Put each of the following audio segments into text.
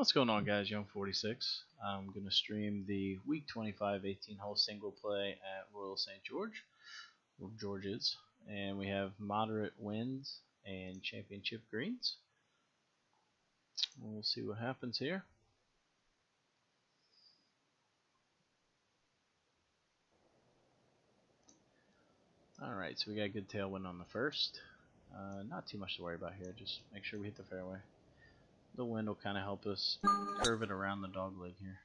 What's going on, guys? Young46. I'm going to stream the week 25 18-hole single play at Royal St. George, where George is, and we have moderate winds and championship greens. We'll see what happens here. Alright, so we got a good tailwind on the first. Not too much to worry about here, just make sure we hit the fairway. The wind will kind of help us curve it around the dog leg here.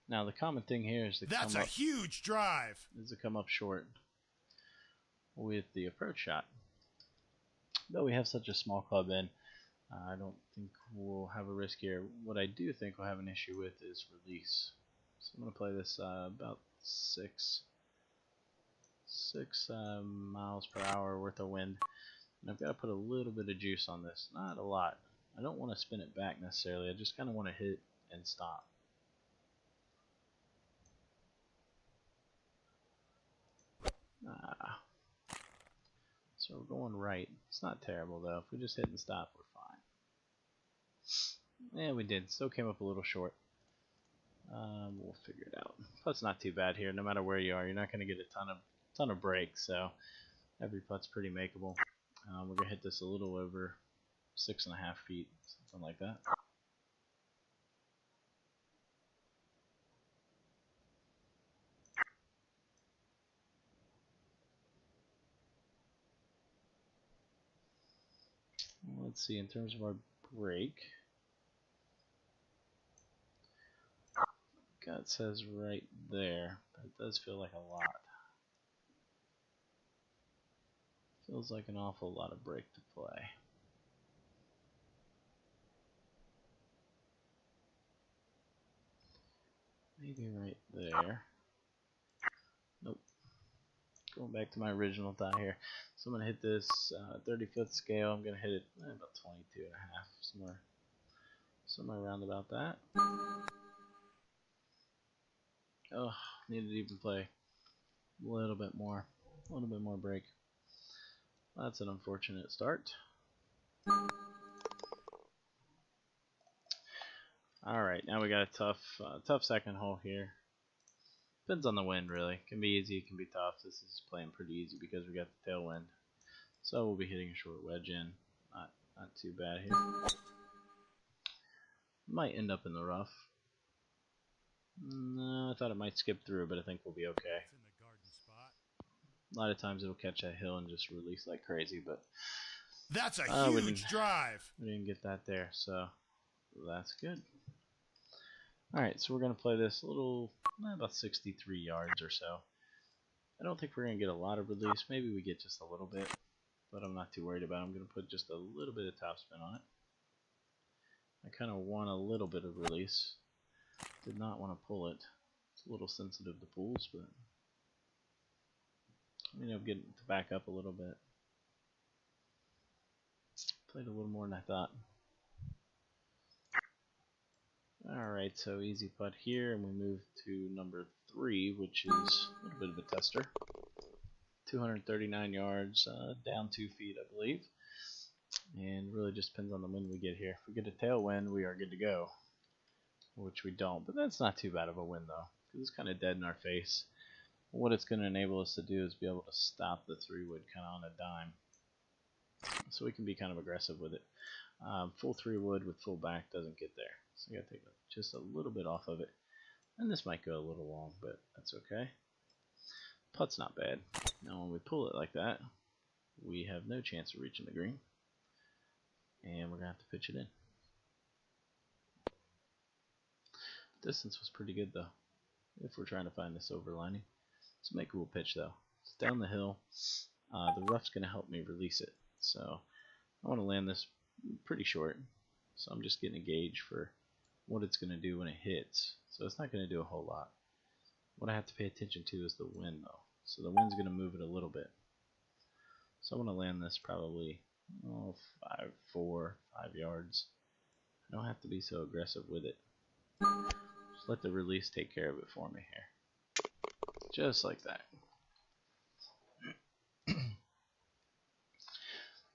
Now the common thing here is to That's a huge drive. Is to come up short with the approach shot. Though we have such a small club in, I don't think we'll have a risk here. What I do think we'll have an issue with is release. So I'm going to play this about 6 miles per hour worth of wind. And I've got to put a little bit of juice on this, not a lot. I don't want to spin it back necessarily, I just kind of want to hit and stop. So we're going right. It's not terrible though. If we just hit and stop, we're fine. Yeah, we did. Still came up a little short. We'll figure it out. Putt's not too bad here. No matter where you are, you're not going to get a ton of breaks. So every putt's pretty makeable. We're gonna hit this a little over 6.5 feet, something like that. Let's see, in terms of our break, gut says right there, but it does feel like a lot. Feels like an awful lot of break to play. Maybe right there. Nope. Going back to my original thought here. So I'm going to hit this 30-foot scale. I'm going to hit it about 22.5, somewhere around about that. Oh, needed to even play a little bit more break. That's an unfortunate start. Alright, now we got a tough second hole here. Depends on the wind, really. It can be easy, it can be tough. This is playing pretty easy because we got the tailwind. So we'll be hitting a short wedge in. Not too bad here. Might end up in the rough. No, I thought it might skip through, but I think we'll be okay. A lot of times it'll catch that hill and just release like crazy, but that's a huge drive. We didn't get that there, so that's good. Alright, so we're going to play this a little, about 63 yards or so. I don't think we're going to get a lot of release. Maybe we get just a little bit, but I'm not too worried about it. I'm going to put just a little bit of topspin on it. I kind of want a little bit of release. Did not want to pull it. It's a little sensitive to pulls, but I'm getting to back up a little bit. Played a little more than I thought. Alright, so easy putt here, and we move to number 3, which is a little bit of a tester. 239 yards, down 2 feet, I believe. And really just depends on the wind we get here. If we get a tailwind, we are good to go. Which we don't, but that's not too bad of a wind though, because it's kind of dead in our face. What it's going to enable us to do is be able to stop the 3-wood kind of on a dime. So we can be kind of aggressive with it. Full 3-wood with full back doesn't get there. So you got to take just a little bit off of it. And this might go a little long, but that's okay. Putt's not bad. Now when we pull it like that, we have no chance of reaching the green. And we're going to have to pitch it in. Distance was pretty good though, if we're trying to find this overlining. It's a makeable pitch though. It's down the hill. The rough's going to help me release it. So I want to land this pretty short. So I'm just getting a gauge for what it's going to do when it hits. So it's not going to do a whole lot. What I have to pay attention to is the wind though. So the wind's going to move it a little bit. So I want to land this probably 5 yards. I don't have to be so aggressive with it. Just let the release take care of it for me here. Just like that.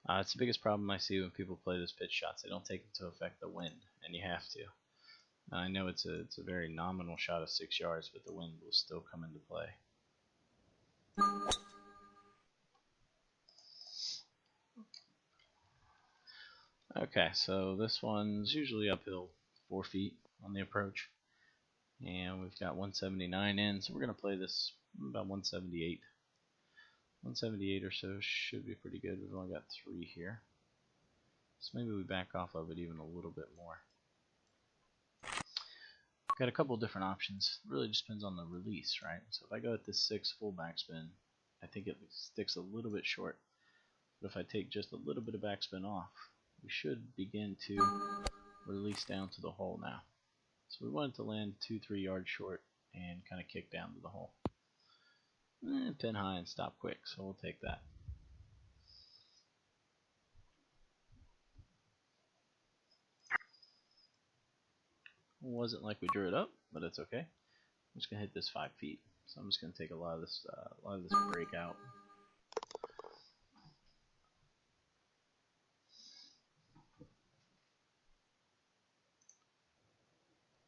It's the biggest problem I see when people play this pitch shots. They don't take into effect the wind, and you have to. I know it's a very nominal shot of 6 yards, but the wind will still come into play. Okay, so this one's usually uphill 4 feet on the approach. And we've got 179 in, so we're going to play this about 178. 178 or so should be pretty good. We've only got 3 here. So maybe we back off of it even a little bit more. Got a couple different options. It really just depends on the release, right? So if I go at this 6 full backspin, I think it sticks a little bit short. But if I take just a little bit of backspin off, we should begin to release down to the hole now. So we want it to land 2-3 yards short and kind of kick down to the hole. Pin high and stop quick, so we'll take that. Wasn't like we drew it up, but it's okay. I'm just gonna hit this 5 feet, so I'm just gonna take a lot of this break out.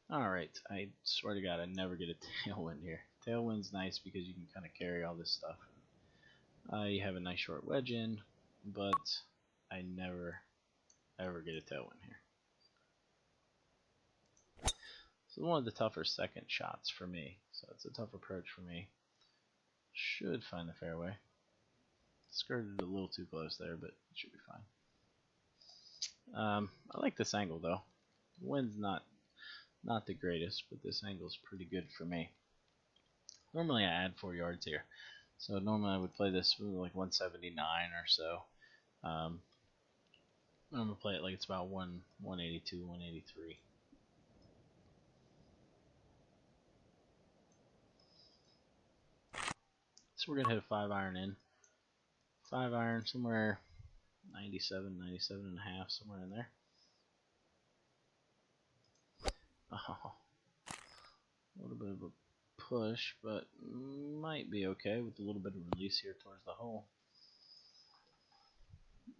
Alright, I swear to God, I never get a tailwind here. Tailwind's nice because you can kind of carry all this stuff. You have a nice short wedge in, but I never ever get a tailwind here. So one of the tougher second shots for me, so it's a tough approach for me. Should find the fairway. Skirted a little too close there, but it should be fine. I like this angle though. The wind's not the greatest, but this angle's pretty good for me. Normally I add 4 yards here, so normally I would play this with like 179 or so. I'm gonna play it like it's about 182, 183. So we're gonna hit a 5-iron in. 5-iron somewhere 97, 97 and a half, somewhere in there. Oh, a little bit of a push, but might be okay with a little bit of release here towards the hole.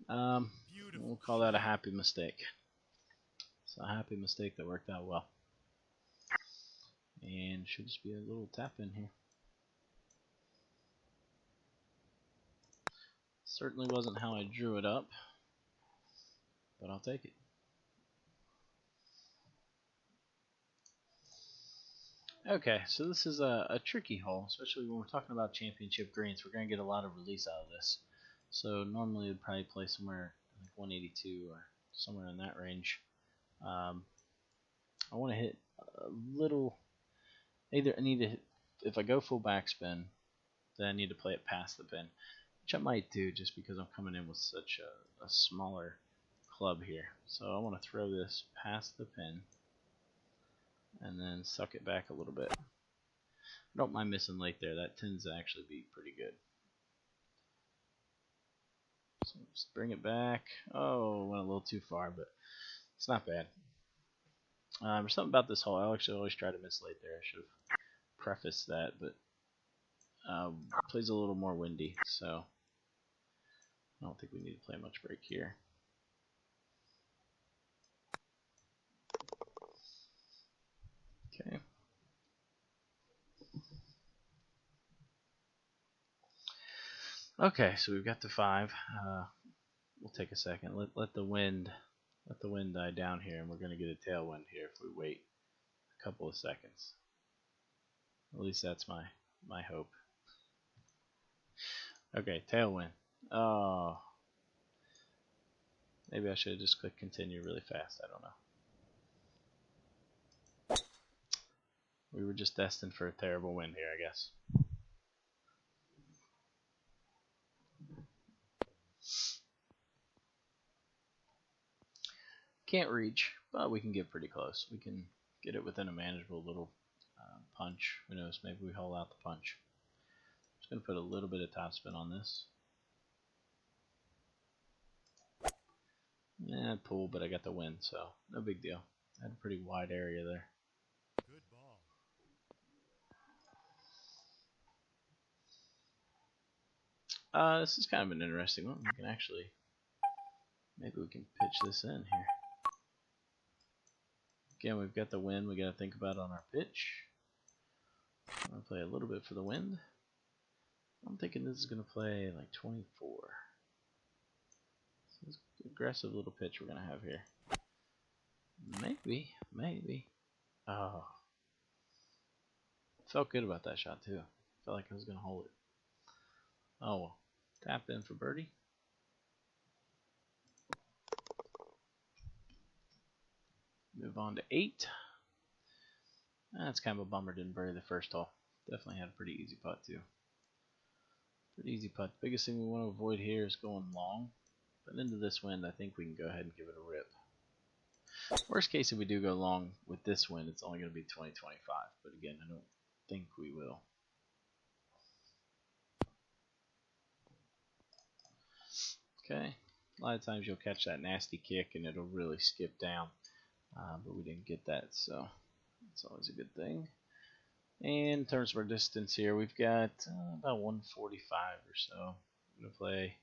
We'll call that a happy mistake. It's a happy mistake that worked out well. And should just be a little tap in here. Certainly wasn't how I drew it up, but I'll take it. Okay, so this is a tricky hole, especially when we're talking about championship greens. We're going to get a lot of release out of this. So normally we'd probably play somewhere like 182 or somewhere in that range. I want to hit a little, either I need to hit, if I go full backspin, then I need to play it past the pin, which I might do just because I'm coming in with such a smaller club here. So I want to throw this past the pin and then suck it back a little bit. I don't mind missing late there. That tends to actually be pretty good. So just bring it back. Oh, went a little too far, but it's not bad. There's something about this hole. I actually always try to miss late there. I should have prefaced that, but plays a little more windy, so I don't think we need to play much break here. Okay. Okay, so we've got the 5. We'll take a second. Let the wind die down here, and we're going to get a tailwind here if we wait a couple of seconds. At least that's my hope. Okay, tailwind. Oh, maybe I should have just clicked continue really fast. I don't know. We were just destined for a terrible wind here, I guess. Can't reach, but we can get pretty close. We can get it within a manageable little punch. Who knows, maybe we hold out the punch. Just going to put a little bit of topspin on this. Pull, but I got the wind, so no big deal. I had a pretty wide area there. Good ball. This is kind of an interesting one. We can actually Maybe we can pitch this in here. Again, we've got the wind we got to think about on our pitch. I'm going to play a little bit for the wind. I'm thinking this is going to play like 24. So it's an aggressive little pitch we're going to have here. Maybe. Oh. Felt good about that shot too. Felt like I was going to hold it. Oh well. Tap in for birdie. Move on to 8. That's kind of a bummer, didn't birdie the first hole. Definitely had a pretty easy putt too. Pretty easy putt. Biggest thing we want to avoid here is going long. But into this wind, I think we can go ahead and give it a rip. Worst case, if we do go long with this wind, it's only going to be 20-25. But again, I don't think we will. Okay. A lot of times you'll catch that nasty kick and it'll really skip down. But we didn't get that, so that's always a good thing. And in terms of our distance here, we've got about 145 or so. I'm going to play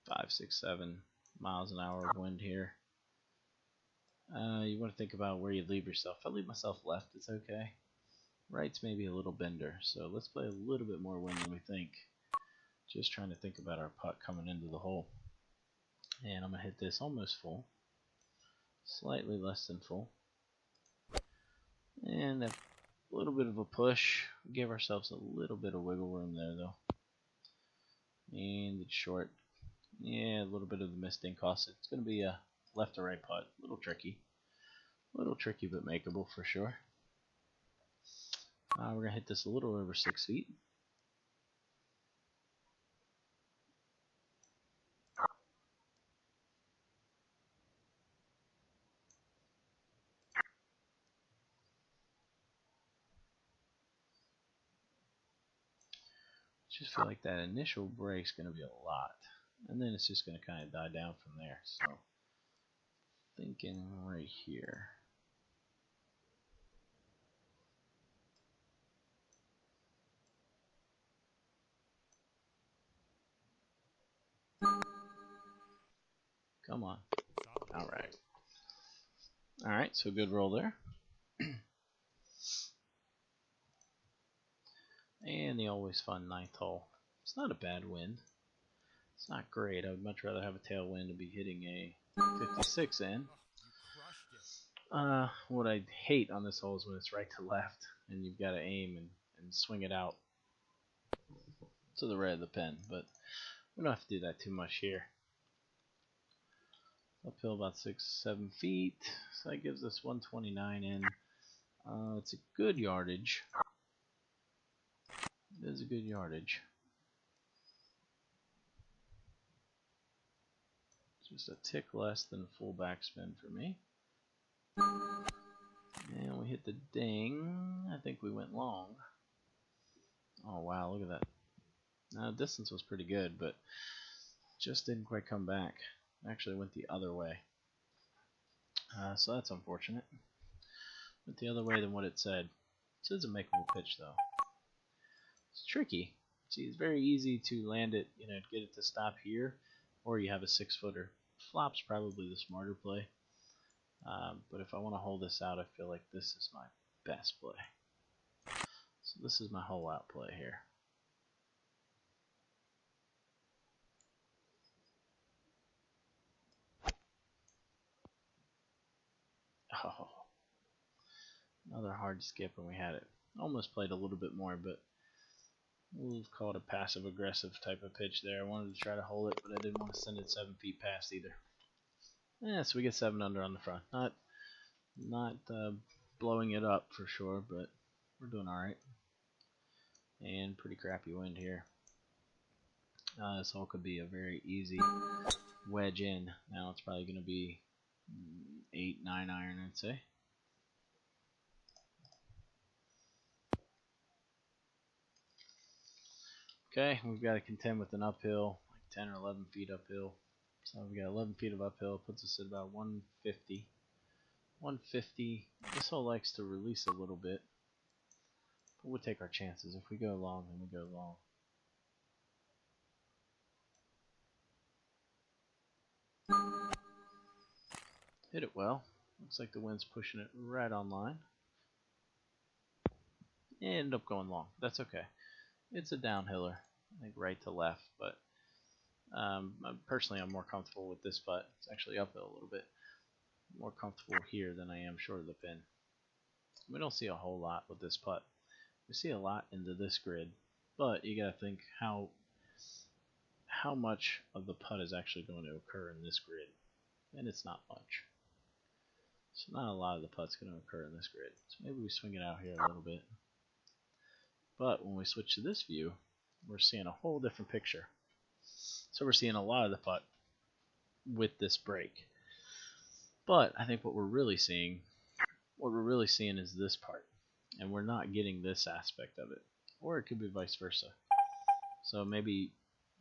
5, 6, 7 miles an hour of wind here. You want to think about where you leave yourself. If I leave myself left, it's okay. Right's maybe a little bender, so let's play a little bit more wind than we think. Just trying to think about our putt coming into the hole. And I'm going to hit this almost full. Slightly less than full. And a little bit of a push. Give ourselves a little bit of wiggle room there though. And it's short. Yeah, a little bit of the miss didn't cost it. It's going to be a left to right putt. A little tricky. A little tricky but makeable for sure. We're going to hit this a little over 6 feet. Just feel like that initial break's going to be a lot, and then it's just going to kind of die down from there. So, thinking right here. Come on. All right. All right. So good roll there. And the always fun 9th hole. It's not a bad wind. It's not great. I would much rather have a tailwind and be hitting a 56 in. What I hate on this hole is when it's right to left and you've got to aim and swing it out to the red of the pin. But we don't have to do that too much here. Uphill about 6-7 feet. So that gives us 129 in. It's a good yardage. It is a good yardage. Just a tick less than full backspin for me. And we hit the ding. I think we went long. Oh wow, look at that. Now the distance was pretty good, but just didn't quite come back. Actually went the other way. So that's unfortunate. Went the other way than what it said. It says a makeable pitch though. It's tricky. See, it's very easy to land it, you know, get it to stop here, or you have a 6-footer. Flop's probably the smarter play. But if I want to hold this out, I feel like this is my best play. So this is my hole out play here. Oh, another hard skip, and we had it. Almost played a little bit more, but we'll call it a passive-aggressive type of pitch there. I wanted to try to hold it, but I didn't want to send it 7 feet past either. Yeah, so we get 7 under on the front. Not blowing it up for sure, but we're doing all right. And pretty crappy wind here. This hole could be a very easy wedge in. Now it's probably going to be 8-9 iron, I'd say. Okay, we've got to contend with an uphill, like 10 or 11 feet uphill. So we got 11 feet of uphill, puts us at about 150. 150. This hole likes to release a little bit, but we'll take our chances. If we go long, then we go long. Hit it well. Looks like the wind's pushing it right on line. It ended up going long. That's okay. It's a downhiller, I think right to left, but personally I'm more comfortable with this putt. It's actually uphill a little bit. More comfortable here than I am short of the pin. We don't see a whole lot with this putt. We see a lot into this grid, but you gotta think how much of the putt is actually going to occur in this grid, and it's not much. So not a lot of the putt's going to occur in this grid. So maybe we swing it out here a little bit. But when we switch to this view, we're seeing a whole different picture. So we're seeing a lot of the putt with this break. But I think what we're really seeing is this part. And we're not getting this aspect of it. Or it could be vice versa. So maybe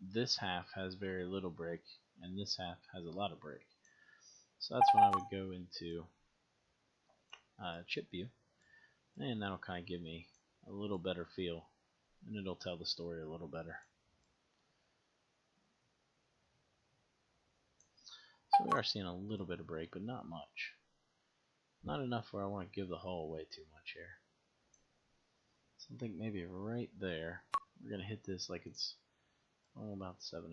this half has very little break, and this half has a lot of break. So that's when I would go into chip view, and that'll kind of give me a little better feel, and it'll tell the story a little better. So we are seeing a little bit of break, but not much. Not enough where I want to give the hole away too much here. So I think maybe right there, we're going to hit this like it's about 7.5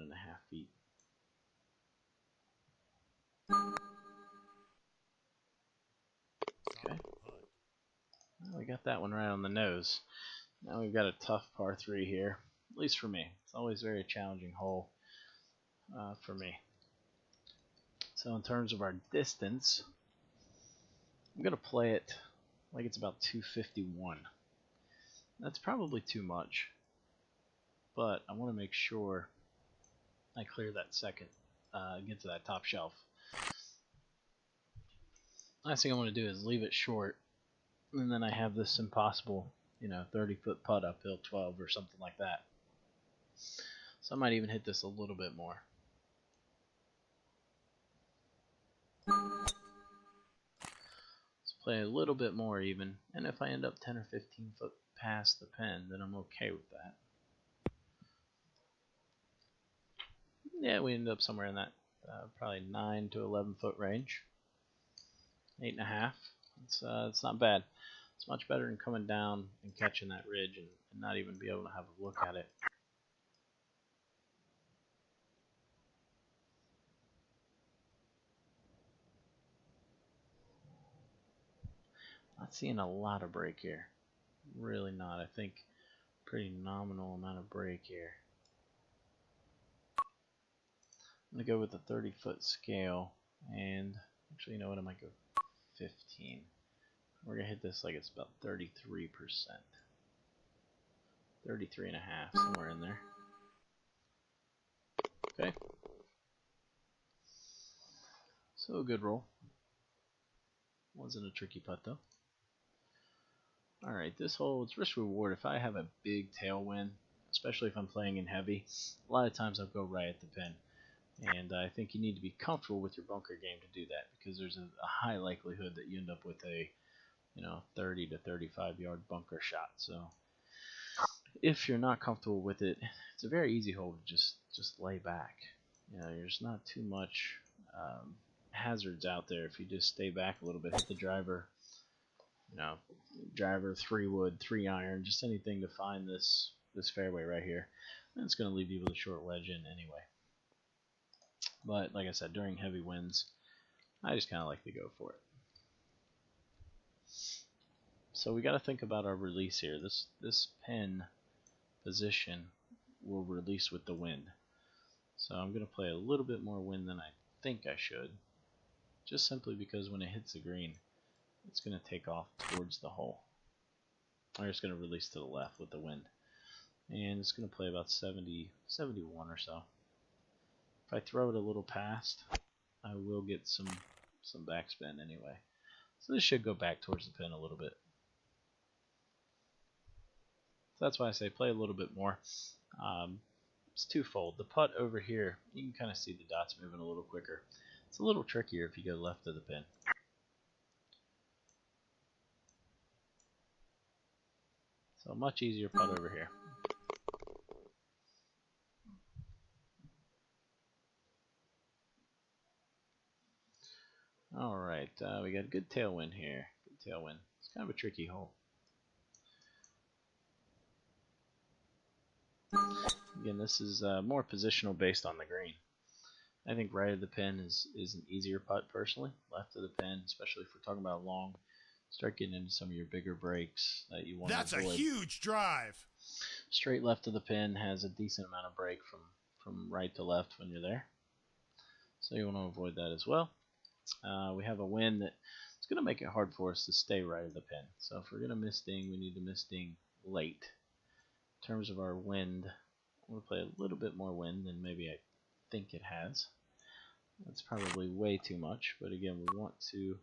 feet. Okay. Well, we got that one right on the nose. Now we've got a tough par 3 here, at least for me. It's always a very challenging hole for me. So in terms of our distance, I'm going to play it like it's about 251. That's probably too much, but I want to make sure I clear that second, get to that top shelf. Last thing I want to do is leave it short, and then I have this impossible, 30-foot putt uphill 12 or something like that. So I might even hit this a little bit more. Let's play a little bit more even, and if I end up 10 or 15 foot past the pin, then I'm okay with that. Yeah, we ended up somewhere in that probably 9 to 11 foot range. 8.5. It's not bad. It's much better than coming down and catching that ridge and not even be able to have a look at it. Not seeing a lot of break here. Really not. I think pretty nominal amount of break here. I'm going to go with the 30-foot scale, and actually, you know what, I might go 15. We're going to hit this like it's about 33%. 33.5, somewhere in there. Okay. So a good roll. Wasn't a tricky putt though. Alright, this hole, it's risk reward. If I have a big tailwind, especially if I'm playing in heavy, a lot of times I'll go right at the pin. And I think you need to be comfortable with your bunker game to do that, because there's a high likelihood that you end up with a 30 to 35 yard bunker shot. So if you're not comfortable with it, it's a very easy hole to just lay back. There's not too much hazards out there if you just stay back a little bit, hit the driver, driver, 3-wood, 3-iron, just anything to find this fairway right here. And it's going to leave you with a short wedge in anyway. But like I said, during heavy winds, I just kind of like to go for it. So we got to think about our release here. This pin position will release with the wind. So I'm going to play a little bit more wind than I think I should, just simply because when it hits the green, it's going to take off towards the hole. Or it's going to release to the left with the wind. And it's going to play about 70, 71 or so. If I throw it a little past, I will get some backspin anyway. So this should go back towards the pin a little bit. So that's why I say play a little bit more. It's twofold. The putt over here, you can kind of see the dots moving a little quicker. It's a little trickier if you go left of the pin. So much easier putt over here. Alright, Alright, we got a good tailwind here. Good tailwind. It's kind of a tricky hole. Again, this is more positional based on the green. I think right of the pin is an easier putt personally. Left of the pin, especially if we're talking about long, start getting into some of your bigger breaks that you want to avoid. That's a huge drive. Straight left of the pin has a decent amount of break from right to left when you're there. So you want to avoid that as well. We have a wind that it's going to make it hard for us to stay right of the pin. So if we're going to miss ding, we need to miss ding late. In terms of our wind, I'm going to play a little bit more wind than maybe I think it has. That's probably way too much, but again, we want to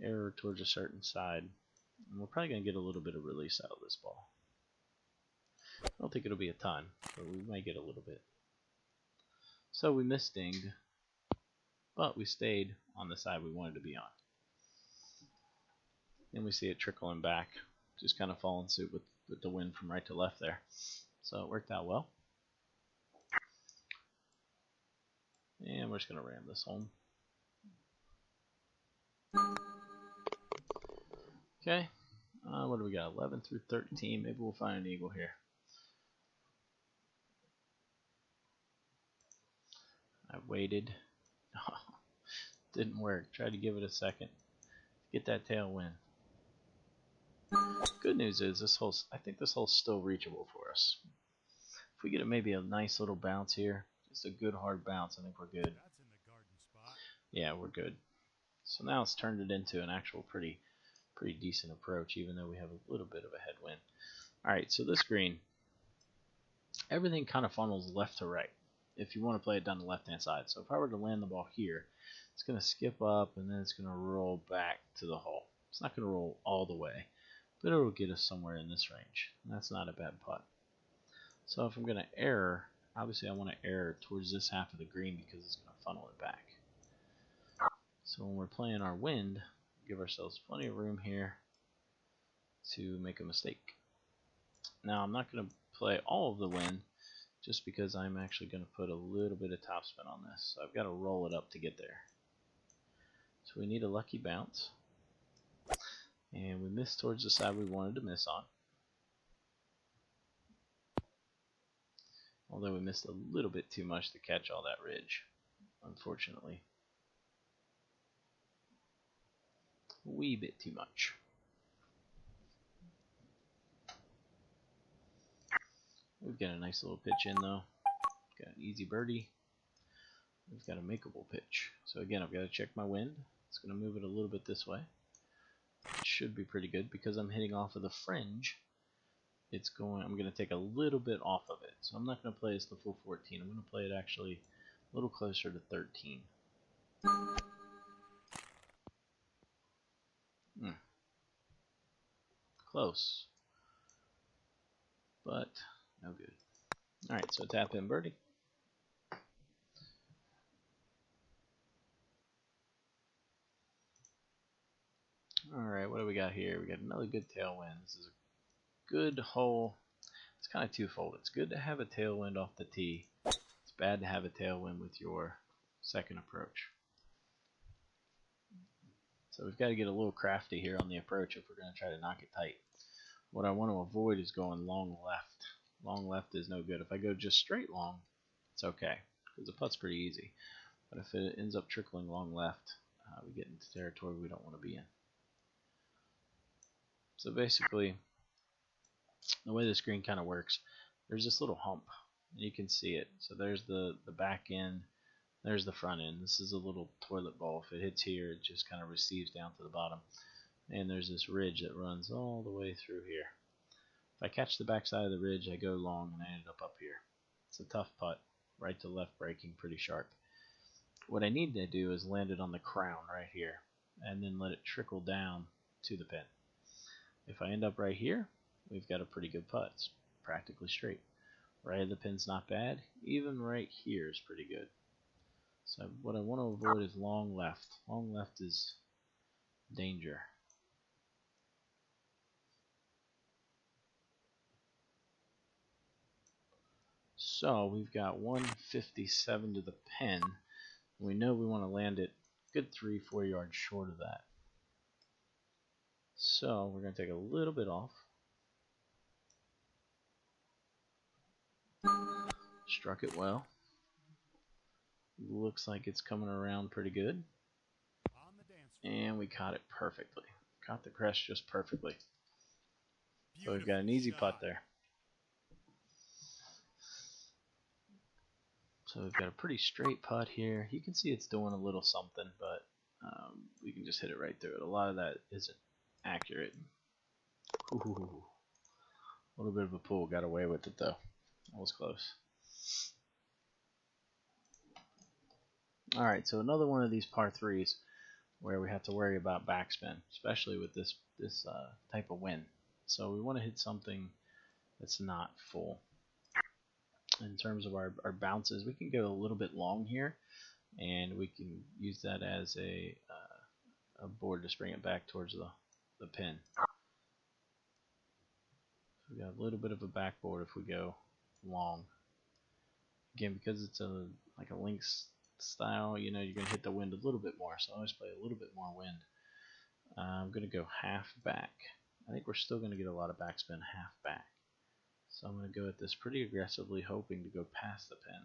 err towards a certain side. And we're probably going to get a little bit of release out of this ball. I don't think it'll be a ton, but we might get a little bit. So we missed dinged, but we stayed on the side we wanted to be on. And we see it trickling back, just kind of following suit with the wind from right to left there. So it worked out well. And we're just going to ram this home. Okay, what do we got? 11 through 13. Maybe we'll find an eagle here. I waited. Didn't work. Tried to give it a second. Get that tailwind. Good news is this hole. I think this hole's still reachable for us. If we get maybe a nice little bounce here, just a good hard bounce, I think we're good. That's in the garden spot. Yeah, we're good. So now it's turned it into an actual pretty decent approach, even though we have a little bit of a headwind. All right, so this green, everything kind of funnels left to right if you want to play it down the left-hand side. So if I were to land the ball here, it's going to skip up and then it's going to roll back to the hole. It's not going to roll all the way, but it'll get us somewhere in this range. And that's not a bad putt. So if I'm going to err, obviously I want to err towards this half of the green because it's going to funnel it back. So when we're playing our wind, give ourselves plenty of room here to make a mistake. Now I'm not going to play all of the wind just because I'm actually going to put a little bit of topspin on this. So I've got to roll it up to get there. So we need a lucky bounce. And we missed towards the side we wanted to miss on. Although we missed a little bit too much to catch all that ridge, unfortunately. A wee bit too much. We've got a nice little pitch in though. Got an easy birdie. We've got a makeable pitch. So again, I've got to check my wind. It's going to move it a little bit this way. It should be pretty good because I'm hitting off of the fringe. I'm going to take a little bit off of it. So I'm not going to play as the full 14. I'm going to play it actually a little closer to 13. Close. But no good. Alright, so tap in birdie. Alright, what do we got here? We got another good tailwind. This is a good hole. It's kind of twofold. It's good to have a tailwind off the tee. It's bad to have a tailwind with your second approach. So we've got to get a little crafty here on the approach if we're going to try to knock it tight. What I want to avoid is going long left. Long left is no good. If I go just straight long, it's okay because the putt's pretty easy. But if it ends up trickling long left, we get into territory we don't want to be in. So basically, the way this green kind of works, there's this little hump, and you can see it. So there's the back end, there's the front end. This is a little toilet bowl. If it hits here, it just kind of receives down to the bottom. And there's this ridge that runs all the way through here. If I catch the back side of the ridge, I go long, and I ended up here. It's a tough putt, right to left breaking, pretty sharp. What I need to do is land it on the crown right here, and then let it trickle down to the pin. If I end up right here, we've got a pretty good putt. It's practically straight. Right of the pin's not bad. Even right here is pretty good. So what I want to avoid is long left. Long left is danger. So we've got 157 to the pin. We know we want to land it good 3-4 yards short of that. So we're going to take a little bit off. Struck it well. Looks like it's coming around pretty good. And we caught it perfectly. Caught the crest just perfectly. So we've got an easy putt there. So we've got a pretty straight putt here. You can see it's doing a little something, but we can just hit it right through it. A lot of that isn't accurate. Ooh, a little bit of a pull. Got away with it though. That was close. Alright, so another one of these par 3s where we have to worry about backspin, especially with this type of wind. So we want to hit something that's not full. In terms of our bounces, we can go a little bit long here, and we can use that as a board to bring it back towards the pin. So we got a little bit of a backboard if we go long. Again, because it's like a links style, you know, you're gonna hit the wind a little bit more. So I always play a little bit more wind. I'm gonna go half back. I think we're still gonna get a lot of backspin half back. So I'm going to go at this pretty aggressively, hoping to go past the pin.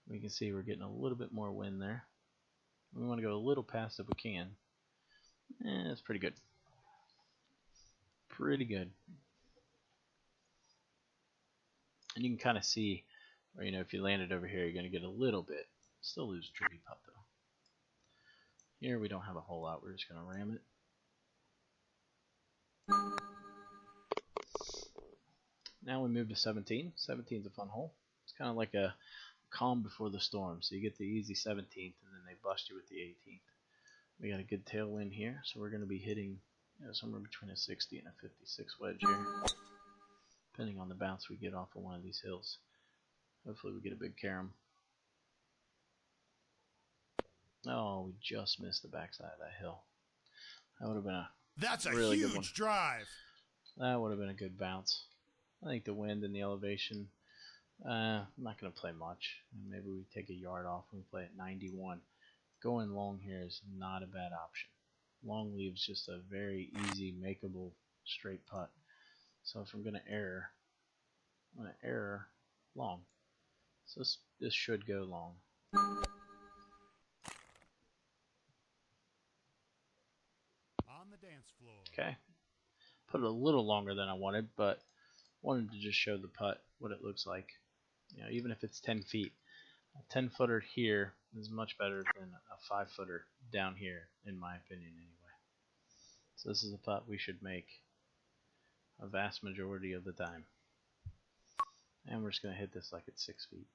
We can see we're getting a little bit more wind there. We want to go a little past if we can. It's pretty good. Pretty good. And you can kind of see, or you know, if you land it over here, you're going to get a little bit. Still lose tricky putt though. Here we don't have a whole lot. We're just going to ram it. Now we move to 17. 17 is a fun hole. It's kind of like a calm before the storm. So you get the easy 17th, and then they bust you with the 18th. We got a good tailwind here, so we're going to be hitting somewhere between a 60 and a 56 wedge here, depending on the bounce we get off of one of these hills. Hopefully we get a big carom. Oh, we just missed the backside of that hill. That would have been a really good one. That's a huge drive. That would have been a good bounce. I think the wind and the elevation, I'm not going to play much. Maybe we take a yard off and we play at 91. Going long here is not a bad option. Long leaves just a very easy, makeable straight putt. So if I'm going to error, I'm going to error long. So this should go long. On the dance floor. Okay. Put it a little longer than I wanted, but wanted to just show the putt what it looks like. You know, even if it's 10 feet, a 10-footer here is much better than a 5-footer down here, in my opinion, anyway. So this is a putt we should make a vast majority of the time. And we're just going to hit this like it's 6 feet.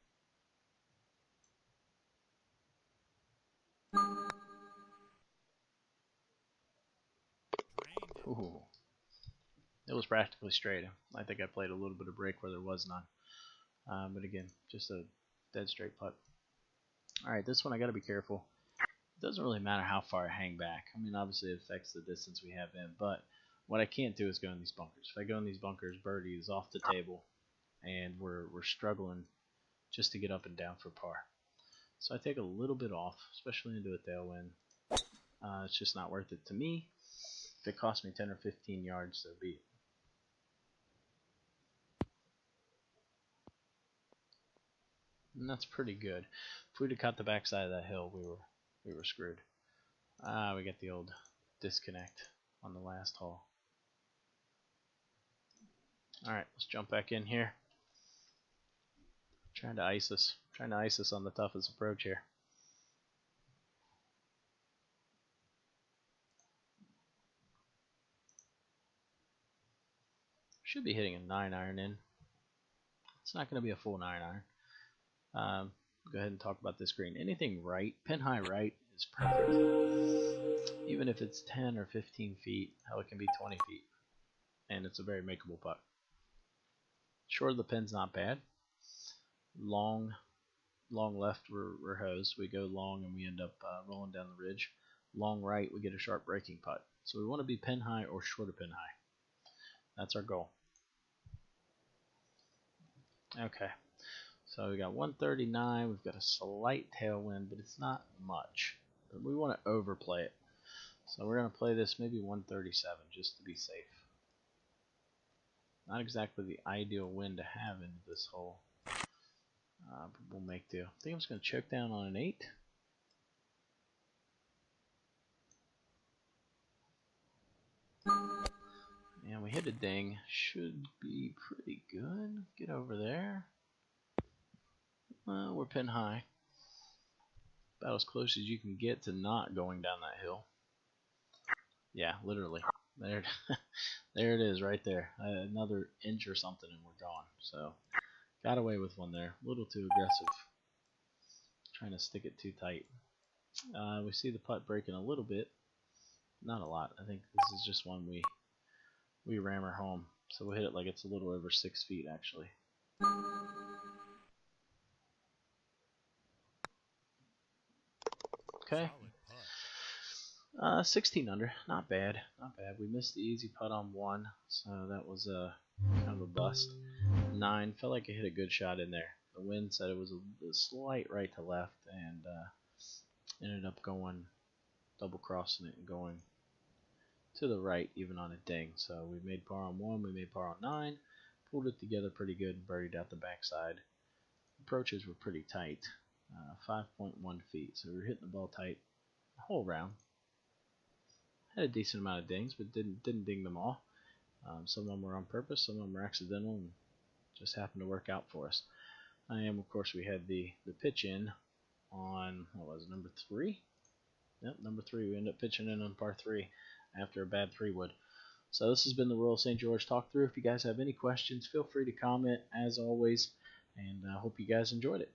Ooh. It was practically straight. I think I played a little bit of break where there was none. But again, just a dead straight putt. Alright, this one I got to be careful. It doesn't really matter how far I hang back. I mean, obviously it affects the distance we have in, but what I can't do is go in these bunkers. If I go in these bunkers, birdie is off the table, and we're struggling just to get up and down for par. So I take a little bit off, especially into a tailwind. It's just not worth it to me. If it costs me 10 or 15 yards, so be it. And that's pretty good. If we'd have caught the backside of that hill, we were screwed. We got the old disconnect on the last hole. Alright, let's jump back in here. Trying to ice us on the toughest approach here. Should be hitting a 9-iron in. It's not going to be a full 9-iron. Go ahead and talk about this green. Anything right, pin high right is perfect. Even if it's 10 or 15 feet, hell, it can be 20 feet. And it's a very makeable putt. Short of the pin's not bad. Long left, we're hosed. We go long and we end up rolling down the ridge. Long right, we get a sharp breaking putt. So we want to be pin high or short of pin high. That's our goal. Okay. So we got 139. We've got a slight tailwind, but it's not much. But we want to overplay it. So we're going to play this maybe 137 just to be safe. Not exactly the ideal wind to have into this hole. But we'll make do. I think I'm just going to choke down on an 8. And we hit a ding. Should be pretty good. Get over there. We're pin high. About as close as you can get to not going down that hill. Yeah, literally. There, there it is right there. Another inch or something and we're gone. So, got away with one there. A little too aggressive. Trying to stick it too tight. We see the putt breaking a little bit. Not a lot. I think this is just one we ram her home. So we'll hit it like it's a little over 6 feet actually. Okay. 16 under, not bad, not bad. We missed the easy putt on 1, so that was kind of a bust. 9, felt like I hit a good shot in there. The wind said it was a slight right to left, and ended up going double crossing it and going to the right, even on a ding. So we made par on 1, we made par on 9, pulled it together pretty good, and birdied out the backside. Approaches were pretty tight, 5.1 feet, so we were hitting the ball tight the whole round. Had a decent amount of dings, but didn't ding them all. Some of them were on purpose, some of them were accidental, and just happened to work out for us. Of course, we had the pitch in on, what was it, number 3? Yep, number 3. We ended up pitching in on par 3 after a bad 3-wood. So this has been the Royal St. George Talk Through. If you guys have any questions, feel free to comment as always, and I hope you guys enjoyed it.